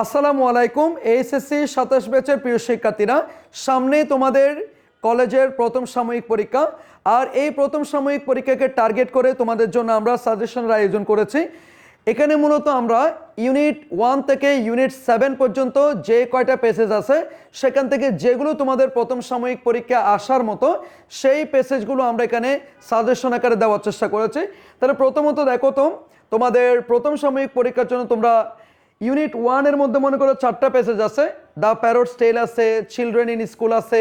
আসসালামু আলাইকুম। এইচএসসি 27 ব্যাচের প্রিয় শিক্ষার্থীরা, সামনে তোমাদের কলেজের প্রথম সাময়িক পরীক্ষা। আর এই প্রথম সাময়িক পরীক্ষাকে টার্গেট করে তোমাদের জন্য আমরা সাজেশনের আয়োজন করেছি। এখানে মূলত আমরা ইউনিট 1 থেকে ইউনিট 7 পর্যন্ত যে কয়টা পেসেজ আছে সেখান থেকে যেগুলো তোমাদের প্রথম সাময়িক পরীক্ষা আসার মতো সেই পেসেজগুলো আমরা এখানে সাজেশন আকারে দেওয়ার চেষ্টা করেছি। তাহলে প্রথমত দেখো তো, তোমাদের প্রথম সাময়িক পরীক্ষার জন্য তোমরা ইউনিট 1 এর মধ্যে মনে করো 4টা পেসেজ আছে। দ্য প্যারোট টেল আছে, চিলড্রেন ইন স্কুল আছে,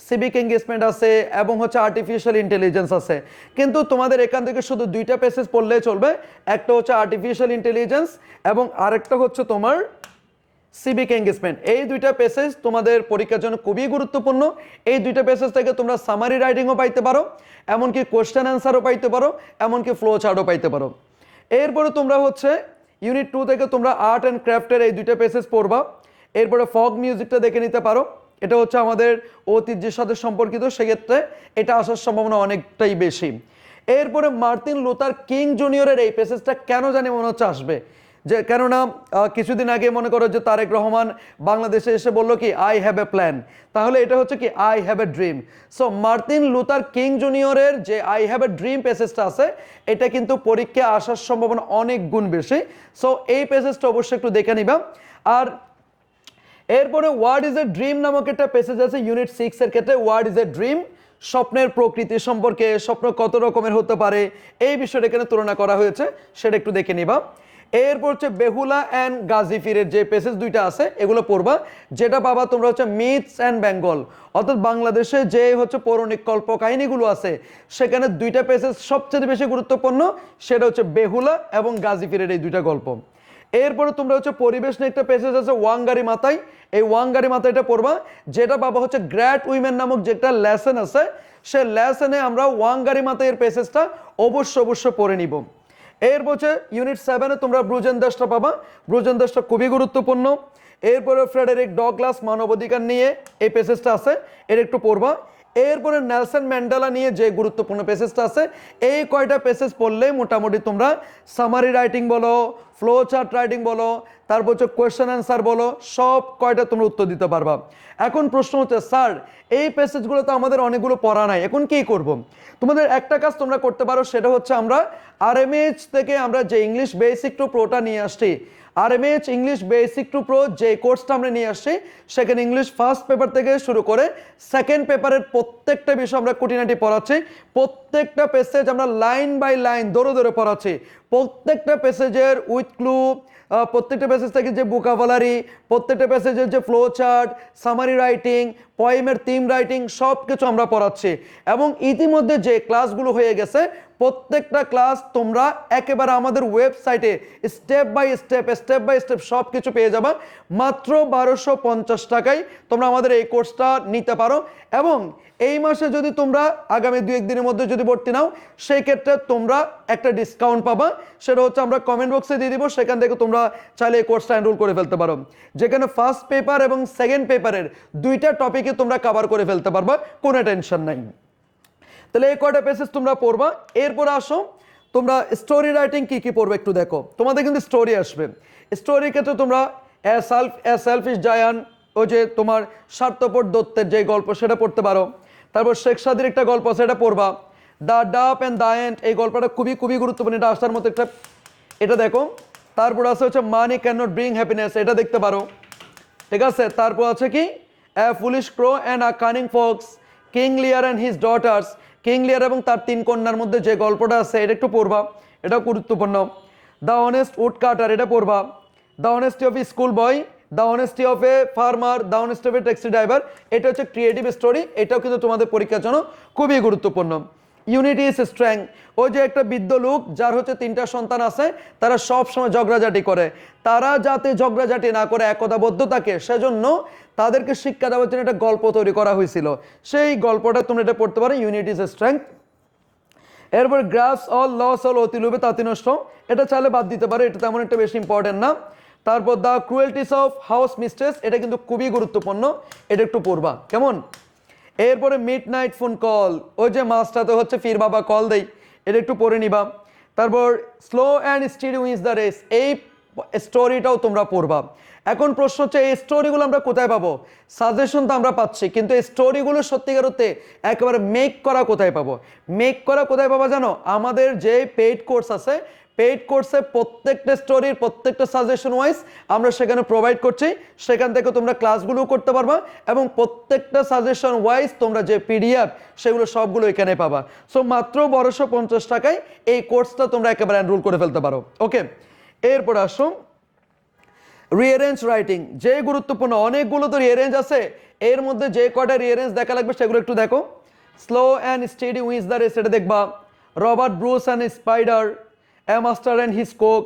সিভিক এঙ্গেজমেন্ট আছে এবং হচ্ছে আর্টিফিশিয়াল ইন্টেলিজেন্স আছে। কিন্তু তোমাদের এখান থেকে শুধু 2টা পেসেজ পড়লেই চলবে। একটা হচ্ছে আর্টিফিশিয়াল ইন্টেলিজেন্স এবং আরেকটা হচ্ছে তোমার সিভিক এঙ্গেজমেন্ট। এই 2টা পেসেজ তোমাদের পরীক্ষার জন্য খুবই গুরুত্বপূর্ণ। এই 2টা পেসেজ থেকে তোমরা সামারি রাইটিংও পাইতে পারো, এমনকি কোয়েশ্চেন অ্যান্সারও পাইতে পারো, এমনকি ফ্লো চার্টও পাইতে পারো। এরপরে তোমরা হচ্ছে ইউনিট 2 থেকে তোমরা আর্ট অ্যান্ড ক্রাফটের এই 2টা পেসেজ পড়বা। এরপরে ফক মিউজিকটা দেখে নিতে পারো, এটা হচ্ছে আমাদের ঐতিহ্যের সাথে সম্পর্কিত, সেক্ষেত্রে এটা আসার সম্ভাবনা অনেকটাই বেশি। এরপরে মার্টিন লুথার কিং জুনিয়রের এই পেসেজটা কেন জানি মনে হচ্ছে আসবে, যে কেননা কিছুদিন আগে মনে করো যে তারেক রহমান বাংলাদেশে এসে বললো কি আই হ্যাভ এ প্ল্যান, তাহলে এটা হচ্ছে কি I have a dream. So Martin Luther King জুনিয়রের যে আই হ্যাভ এ ড্রিম পেসেজটা আছে এটা কিন্তু পরীক্ষায় আসার সম্ভাবনা অনেক গুণ বেশি। সো এই পেসেজটা অবশ্যই একটু দেখে নিবা। আর এরপরে হোয়াট ইজ এ ড্রিম নামক একটা পেসেজ আছে ইউনিট 6 এর ক্ষেত্রে। হোয়াট ইজ এ ড্রিম, স্বপ্নের প্রকৃতি সম্পর্কে, স্বপ্ন কত রকমের হতে পারে এই বিষয়টা এখানে তুলনা করা হয়েছে, সেটা একটু দেখে নিবা। এরপর হচ্ছে বেহুলা অ্যান্ড গাজীফিরের যে পেসেজ 2টা আছে এগুলো পড়বা, যেটা পাবা তোমরা হচ্ছে মিথস অ্যান্ড বেঙ্গল, অর্থাৎ বাংলাদেশে যে হচ্ছে পৌরাণিক কল্প কাহিনীগুলো আছে সেখানে 2টা পেসেজ সবচেয়ে বেশি গুরুত্বপূর্ণ, সেটা হচ্ছে বেহুলা এবং গাজীফিরের এই 2টা গল্প। এরপরে তোমরা হচ্ছে পরিবেশ নিয়ে একটা পেসেজ আছে ওয়াঙ্গারি মাথায়, এই ওয়াঙ্গারি মাথায়টা পড়বা, যেটা পাবা হচ্ছে গ্রেট উইমেন নামক যেটা লেসন আছে, সে লেসনে আমরা ওয়াঙ্গারি মাথায় এর পেসেজটা অবশ্যই পড়ে নিব। এর বলছে ইউনিট 7 এ তোমরা ব্রুজেন দাসটা পাবা, ব্রুজেন দাসটা খুবই গুরুত্বপূর্ণ। এরপরে ফ্রেডেরিক ডগলাস মানবাধিকার নিয়ে এই পেসেজটা আছে, এর একটু পড়বা। এরপরে নেলসন ম্যান্ডেলা নিয়ে যে গুরুত্বপূর্ণ পেসেজটা আছে, এই কয়টা পেসেজ পড়লে মোটামুটি তোমরা সামারি রাইটিং বলো, ফ্লো চার্ট রাইটিং বলো, তারপর হচ্ছে কোয়েশ্চেন অ্যান্সার বলো, সব কয়টা তোমরা উত্তর দিতে পারবা। এখন প্রশ্ন হচ্ছে স্যার এই পেসেজগুলো তো আমাদের অনেকগুলো পড়া নাই, এখন কি করব? তোমাদের একটা কাজ তোমরা করতে পারো, সেটা হচ্ছে আমরা আরএমএইচ থেকে আমরা যে ইংলিশ বেসিক টু প্রোটা নিয়ে আসছি, আরএমএইচ ইংলিশ বেসিক টু প্রো যে কোর্সটা আমরা নিয়ে আসছি, সেখানে ইংলিশ ফার্স্ট পেপার থেকে শুরু করে সেকেন্ড পেপারের প্রত্যেকটা বিষয় আমরা খুঁটিনাটি পড়াচ্ছি। প্রত্যেকটা পেসেজ আমরা লাইন বাই লাইন ধরে পড়াচ্ছি। প্রত্যেকটা পেসেজের উইথ ক্লু, প্রত্যেকটা পেসেজ থেকে যে ভোকাবুলারি, প্রত্যেকটা পেসেজের যে ফ্লো চার্ট, সামারি রাইটিং, পয়েমের থিম রাইটিং, সব কিছু আমরা পড়াচ্ছি। এবং ইতিমধ্যে যে ক্লাসগুলো হয়ে গেছে প্রত্যেকটা ক্লাস তোমরা একেবারে আমাদের ওয়েবসাইটে স্টেপ বাই স্টেপ সব কিছু পেয়ে যাবা। মাত্র 1250 টাকায় তোমরা আমাদের এই কোর্সটা নিতে পারো। এবং এই মাসে যদি তোমরা আগামী 2-1 দিনের মধ্যে যদি ভর্তি নাও, সেই ক্ষেত্রে তোমরা একটা ডিসকাউন্ট পাবা, সেটা হচ্ছে আমরা কমেন্ট বক্সে দিয়ে দিব, সেখান থেকে তোমরা চাইলে এই কোর্সটা এনরোল করে ফেলতে পারো, যেখানে ফার্স্ট পেপার এবং সেকেন্ড পেপারের 2টা টপিকে তোমরা কভার করে ফেলতে পারবা, কোনো টেনশন নাই। তাহলে এই কয়টা পেসেজ তোমরা পড়বা। এরপর আসো তোমরা স্টোরি রাইটিং কি পড়বে একটু দেখো। তোমাদের কিন্তু স্টোরি আসবে, স্টোরির ক্ষেত্রে তোমরা এ সেলফিশ জায়ান্ট, ওই যে তোমার স্বার্থপর দত্তের যে গল্প সেটা পড়তে পারো। তারপর শেখ সাদির একটা গল্প সেটা পড়বা। দ্য ডাব অ্যান্ড দ্য এন্ড এই গল্পটা খুবই গুরুত্বপূর্ণ, এটা আসার মতো একটা, এটা দেখো। তারপর আছে হচ্ছে money can not bring happiness, এটা দেখতে পারো, ঠিক আছে। তারপর আছে কি a foolish crow and a cunning fox, King Lear and his daughters, King Lear এবং তার 3 কন্যার মধ্যে যে গল্পটা আছে এটা একটু পড়বা, এটাও গুরুত্বপূর্ণ। দ্য অনেস্ট উড কাটার এটা পড়বা। The honesty of A school boy, the honesty of a farmer, the honesty of a taxi driver, এটা হচ্ছে ক্রিয়েটিভ স্টোরি, এটাও কিন্তু তোমাদের পরীক্ষার জন্য খুবই গুরুত্বপূর্ণ। ইউনিটি ইজ স্ট্রেংথ, ওই যে একটা বৃদ্ধ লোক যার হচ্ছে 3টা সন্তান আছে, তারা সব সময় ঝগড়াঝাটি করে, তারা যাতে ঝগড়াঝাটি না করে একতাবদ্ধ থাকে সেজন্য তাদেরকে শিক্ষা দেওয়ার জন্য একটা গল্প তৈরি করা হয়েছিল, সেই গল্পটা তোমরা এটা পড়তে পারো, ইউনিটি ইজ স্ট্রেংথ। এরপর গ্রাফস অল লস অল অতি লোভে তাতি নষ্ট, এটা চাইলে বাদ দিতে পারো, এটা তেমন একটা বেশি ইম্পর্টেন্ট না। তারপর দ্য ক্রুয়েলটিস অফ হাউস মিস্ট্রেস, এটা কিন্তু খুবই গুরুত্বপূর্ণ, এটা একটু পড়বা কেমন। এরপরে মিড নাইট ফোন কল, ওই যে মাছটাতে হচ্ছে ফির বাবা কল দেই, এটা একটু পড়ে নিবা। তারপর slow and steady wins the race, এই স্টোরিটাও তোমরা পড়বা। এখন প্রশ্ন হচ্ছে এই স্টোরিগুলো আমরা কোথায় পাবো? সাজেশন তো আমরা পাচ্ছি, কিন্তু এই স্টোরিগুলো সত্যিকার অর্থে একেবারে মেক করা কোথায় পাবো? মেক করা কোথায় পাবো জানো? আমাদের যে পেইড কোর্স আছে, পেইড কোর্সে প্রত্যেকটা স্টোরির প্রত্যেকটা সাজেশন ওয়াইজ আমরা সেখানে প্রোভাইড করছি। সেখান থেকে তোমরা ক্লাসগুলো করতে পারবা এবং প্রত্যেকটা সাজেশন ওয়াইজ তোমরা যে পিডিএফ সেগুলো সবগুলো এখানে পাবা। সো মাত্র 1250 টাকায় এই কোর্সটা তোমরা একেবারে এনরোল করে ফেলতে পারো। ওকে, এরপর আসো রিঅ্যারেঞ্জ রাইটিং, যে গুরুত্বপূর্ণ অনেকগুলো তো রিঅ্যারেঞ্জ আছে, এর মধ্যে যে কয়টা রিঅ্যারেঞ্জ দেখা লাগবে সেগুলো একটু দেখো। Slow and steady wins the race, এটা দেখবা। Robert Bruce and spider, a master and his cook,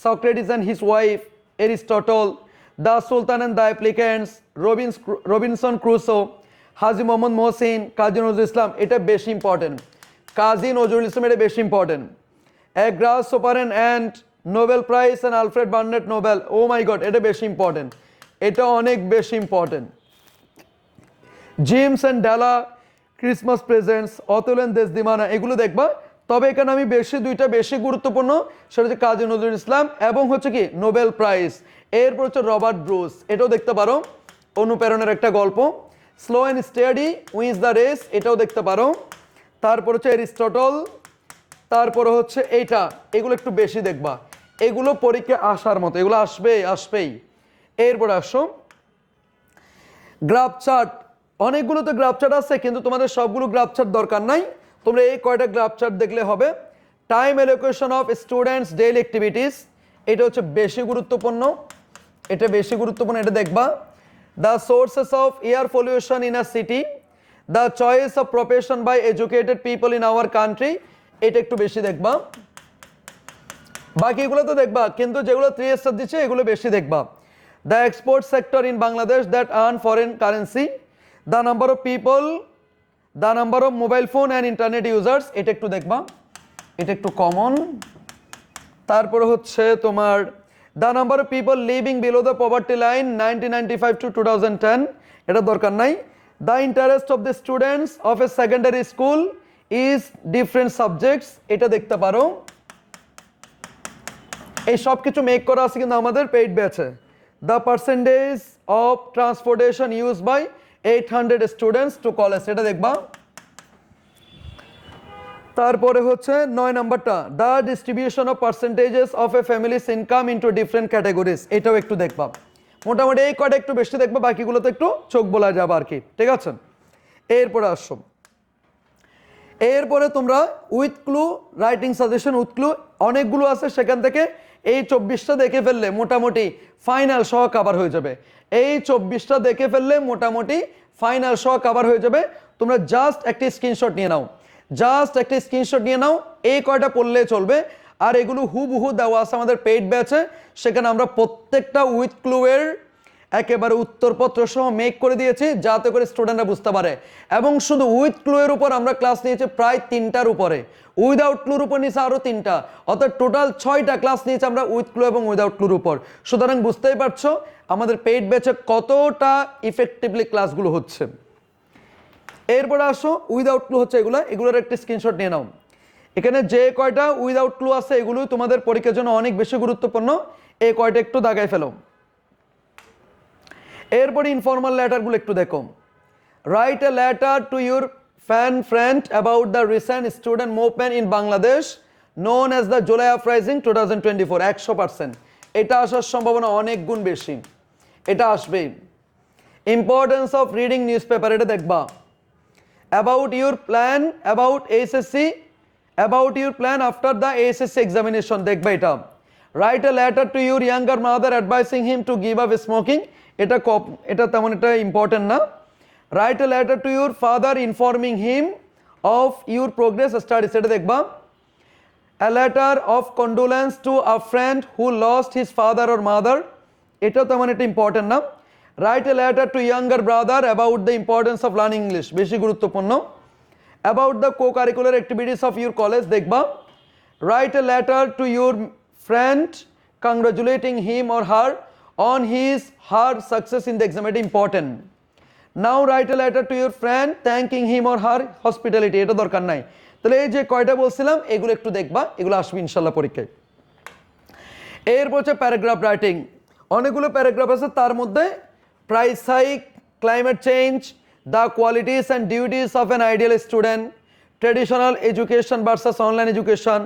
Socrates and his wife, Aristotle, the sultan and the applicants, Robinson Crusoe, Haji Mohammad Mohsin, Kazi Nazrul Islam, এটা বেশি ইম্পর্টেন্ট। কাজী নজরুল ইসলাম এটা বেশি important. A grasshopper and Nobel prize and Alfred Bernhard Nobel, oh my god, এটা বেশি important, এটা অনেক বেশি important. James and ডালা, ক্রিসমাস প্রেজেন্টস, অতুল অ্যান্ড দেশদিমানা, এগুলো দেখবা। তবে এখানে আমি দুইটা বেশি গুরুত্বপূর্ণ, সেটা হচ্ছে কাজী নজরুল ইসলাম এবং হচ্ছে কি নোবেল প্রাইজ। এরপর হচ্ছে রবার্ট ব্রুস, এটাও দেখতে পারো, অনুপ্রেরণের একটা গল্প। Slow and steady wins the race, এটাও দেখতে পারো। তারপর হচ্ছে এরিস্টটল, তারপর হচ্ছে এইটা, এগুলো একটু বেশি দেখবা, এগুলো পরীক্ষা আসার মতো, এগুলো আসবেই। এরপর আসো গ্রাফ চার্ট, অনেকগুলো তো গ্রাফ চার্ট আছে, কিন্তু তোমাদের সবগুলো গ্রাফ চার্ট দরকার নাই, তোমরা এই কয়টা গ্রাফ চার্ট দেখলে হবে। Time allocation of students daily activities, এটা হচ্ছে বেশি গুরুত্বপূর্ণ, এটা দেখবা। The sources of air pollution in a city, the choice of profession by educated people in our country, এটা একটু বেশি দেখবা। বাকিগুলো তো দেখবা, কিন্তু যেগুলো 3 স্টার দিচ্ছে এগুলো বেশি দেখবা। The export sector in Bangladesh that earn foreign currency, the number of people, the number of mobile phone and internet users, এটা একটু দেখবা, এটা একটু কমন। তারপরে হচ্ছে তোমার the number of people living below the poverty line 1995 to 2010, এটা দরকার নাই। The interest of the students of a secondary school is different subjects, এটা দেখতে পারো। এই সব কিছু মেক করা আছে কিন্তু আমাদের পেইড ব্যাচে। The percentage of transportation use by 800 students to college, এটা দেখবা। তারপরে হচ্ছে 9 নাম্বারটা, the distribution of percentages of a families income into different categories, এটাও একটু দেখবা। মোটামুটি এই কয়টা একটু বেশি দেখবা, বাকিগুলো তো একটু চোখ বলা যাবে আর কি, ঠিক আছে। এরপরে আসো, এরপরে তোমরা with clue writing suggestion, with clue অনেকগুলো আছে, সেখান থেকে এই 24টা দেখে ফেললে মোটামুটি ফাইনাল সহ কভার হয়ে যাবে। এই 24টা দেখে ফেললে মোটামুটি ফাইনাল সহ কভার হয়ে যাবে। তোমরা জাস্ট একটা স্ক্রিনশট নিয়ে নাও, এই কয়টা পড়লে চলবে। আর এগুলো হুবহু দেওয়া আছে আমাদের পেইড ব্যাচে, সেখানে আমরা প্রত্যেকটা উইথ ক্লু এর একেবারে উত্তরপত্র সহ মেক করে দিয়েছি, যাতে করে স্টুডেন্টরা বুঝতে পারে। এবং শুধু উইথ ক্লু এর উপর আমরা ক্লাস নিয়েছি প্রায় 3টার উপরে, উইদাউট ক্লুর উপর নিয়েছে আরও 3টা, অর্থাৎ টোটাল 6টা ক্লাস নিয়েছি আমরা উইথ ক্লু এবং উইদাউট ক্লুর উপর। সুতরাং বুঝতেই পারছো আমাদের পেইড ব্যাচে কতটা ইফেক্টিভলি ক্লাসগুলো হচ্ছে। এরপরে আসো উইদাউট ক্লু হচ্ছে এগুলোর একটা স্ক্রিনশট নিয়ে নাও। এখানে যে কয়টা উইদাউট ক্লু আছে এগুলো তোমাদের পরীক্ষার জন্য অনেক বেশি গুরুত্বপূর্ণ, এই কয়টা একটু দাগায় ফেলো। এরপরে ইনফর্মাল লেটারগুলো একটু দেখো। Right a letter to your friend about the recent student movement in Bangladesh known as the July uprising 2024, 100%। এটা আসার সম্ভাবনা অনেক গুণ বেশি, এটা আসবেই। Importance of reading news paper, এটা দেখবা। About your plan about HSC, about your plan after the HSC examination, দেখবা এটা। Right a letter to your younger mother advising him to give up smoking, এটা তেমন এটা ইম্পর্টেন্ট না। Write a letter to your father informing him of your progress studies, এটা দেখবা। A letter of condolence to a friend who lost his father or mother, এটাও তেমন এটা important না। Write a letter to younger brother about the importance of learning English, বেশি গুরুত্বপূর্ণ। About the co-curricular activities of your college, দেখবা। Write a letter to your friend congratulating him or her on her success in the exam, এটা important. Now write a letter to your friend thanking him or her hospitality, এটা দরকার নাই। তাহলে এই যে কয়টা বলছিলাম এগুলো একটু দেখবা, এগুলো আসবে ইনশাল্লাহ পরীক্ষায়। এরপর হচ্ছে প্যারাগ্রাফ রাইটিং, অনেকগুলো প্যারাগ্রাফ আছে, তার মধ্যে price hike, climate change, the qualities and duties of an ideal student, traditional education versus online education,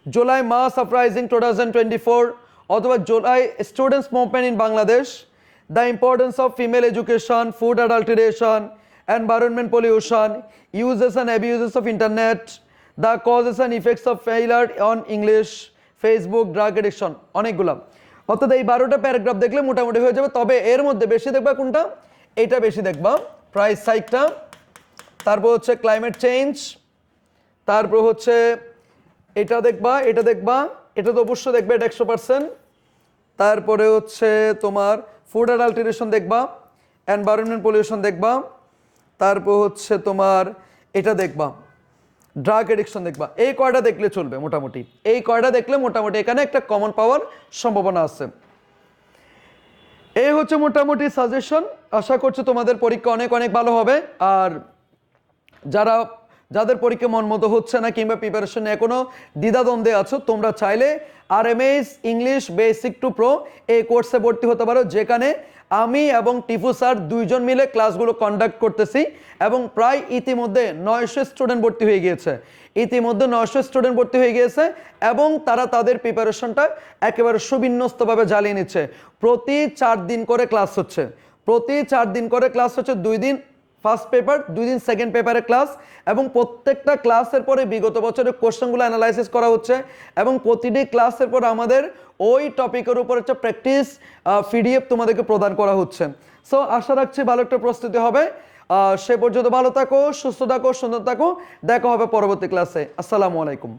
July মাস আপরাইজিং 2024 অথবা July students movement in Bangladesh, the importance of female education, food adulteration, environment pollution, uses and abuses of internet, the causes and effects of failure on English, Facebook, drug addiction, অনেকগুলো। অর্থাৎ এই 12টা paragraph দেখলে মোটামুটি হয়ে যাবে। তবে এর মধ্যে বেশি দেখবা কোনটা? এটা বেশি দেখবা, প্রাইস হাইকটা, তারপর হচ্ছে ক্লাইমেট চেঞ্জ, তারপর হচ্ছে এটা দেখবা, এটা তো অবশ্যই দেখবে, এটা 100%। তারপরে হচ্ছে তোমার ফুড অ্যাডাল্টারেশন দেখবা, এনভায়রনমেন্ট পলিউশন দেখবা, তারপর হচ্ছে তোমার এটা দেখবা, ড্রাগ এডিকশন দেখবা। এই কয়টা দেখলে চলবে মোটামুটি, এই কয়টা দেখলে মোটামুটি এখানে একটা কমন পাওয়ার সম্ভাবনা আছে। এই হচ্ছে মোটামুটি সাজেশন। আশা করছি তোমাদের পরীক্ষা অনেক অনেক ভালো হবে। আর যাদের পরীক্ষা মন মতো হচ্ছে না কিংবা প্রিপারেশন এখনো দ্বিধাদ্বন্দ্বে আছো, তোমরা চাইলে RMS English basic to pro এই কোর্সে ভর্তি হতে পারো, যেখানে আমি এবং টিপু স্যার দুইজন মিলে ক্লাসগুলো কন্ডাক্ট করতেছি এবং প্রায় ইতিমধ্যে 900 স্টুডেন্ট ভর্তি হয়ে গিয়েছে, এবং তারা তাদের প্রিপারেশনটা একেবারে সুবিন্যস্তভাবে জ্বালিয়ে নিচ্ছে। প্রতি 4 দিন করে ক্লাস হচ্ছে, 2 দিন ফার্স্ট পেপার, 2 দিন সেকেন্ড পেপারের ক্লাস, এবং প্রত্যেকটা ক্লাসের পরে বিগত বছরের কোশ্চেনগুলো অ্যানালাইসিস করা হচ্ছে, এবং প্রতিটি ক্লাসের পর আমাদের ওই টপিকের উপর একটা প্র্যাকটিস PDF তোমাদেরকে প্রদান করা হচ্ছে। সো আশা রাখছি ভালো একটা প্রস্তুতি হবে। সে পর্যন্ত ভালো থাকো, সুস্থ থাকো, সুন্দর থাকো। দেখা হবে পরবর্তী ক্লাসে। আসসালামু আলাইকুম।